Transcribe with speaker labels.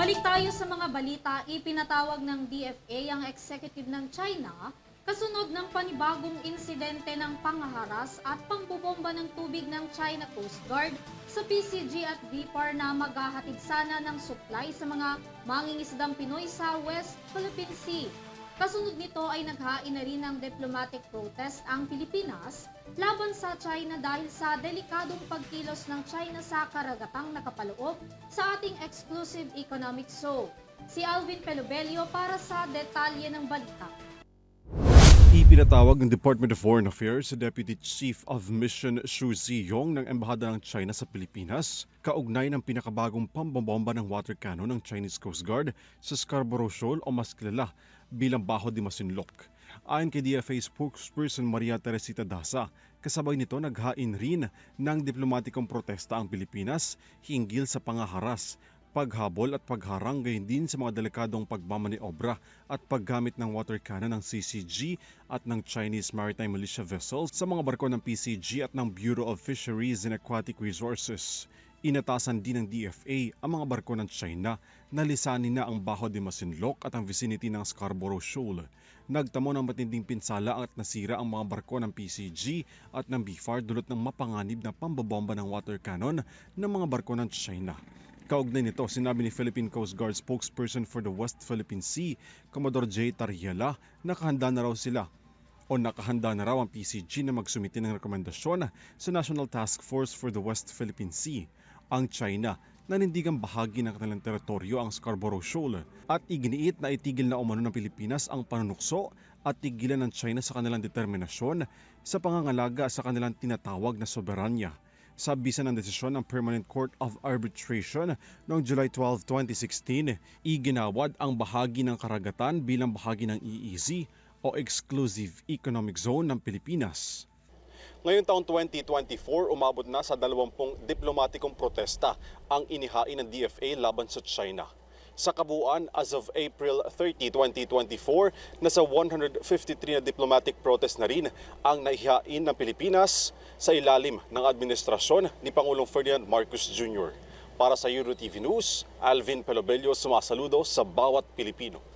Speaker 1: Balik tayo sa mga balita. Ipinatawag ng DFA ang executive ng China kasunod ng panibagong insidente ng panghaharas at pambobomba ng tubig ng China Coast Guard sa PCG at BFAR na maghahatid sana ng supply sa mga mangingisdang Pinoy sa West Philippine Sea. Kasunod nito ay naghain na rin ng diplomatic protest ang Pilipinas laban sa China dahil sa delikadong pagkilos ng China sa karagatang nakapaloob sa ating exclusive economic zone. Si Alvin Pelobelio para sa detalye ng balita.
Speaker 2: Ipinatawag ng Department of Foreign Affairs sa Deputy Chief of Mission Xu Ziyong ng Embahada ng China sa Pilipinas kaugnay ng pinakabagong pambobomba ng water cannon ng Chinese Coast Guard sa Scarborough Shoal o mas kilala bilang Bajo de Masinloc. Ayon kay DFA spokesperson Maria Teresita Daza, kasabay nito naghain rin ng diplomatikong protesta ang Pilipinas hinggil sa pangaharas, paghabol at pagharang gayon din sa mga delikadong pagmamaniobra at paggamit ng water cannon ng CCG at ng Chinese Maritime Militia vessels sa mga barko ng PCG at ng Bureau of Fisheries and Aquatic Resources. Inatasan din ng DFA ang mga barko ng China na lisanin na ang Bajo de Masinloc at ang vicinity ng Scarborough Shoal. Nagtamo ng matinding pinsala at nasira ang mga barko ng PCG at ng BFAR dulot ng mapanganib na pambobomba ng water cannon ng mga barko ng China. Kaugnay nito, sinabi ni Philippine Coast Guard spokesperson for the West Philippine Sea, Commodore J. Tariela, nakahanda na raw ang PCG na magsumite ng rekomendasyon sa National Task Force for the West Philippine Sea. Ang China, nanindigang bahagi ng kanilang teritoryo ang Scarborough Shoal at iginiit na itigil na umano ng Pilipinas ang panunukso at tigilan ng China sa kanilang determinasyon sa pangangalaga sa kanilang tinatawag na soberanya. Sa bisa ng desisyon ng Permanent Court of Arbitration noong July 12, 2016, iginawad ang bahagi ng karagatan bilang bahagi ng EEZ o Exclusive Economic Zone ng Pilipinas.
Speaker 3: Ngayong taong 2024, umabot na sa 20 diplomatikong protesta ang inihain ng DFA laban sa China. Sa kabuuan, as of April 30, 2024, nasa 153 na diplomatic protest na rin ang naihain ng Pilipinas sa ilalim ng administrasyon ni Pangulong Ferdinand Marcos Jr. Para sa EuroTV News, Alvin Pelobelio sumasaludo sa bawat Pilipino.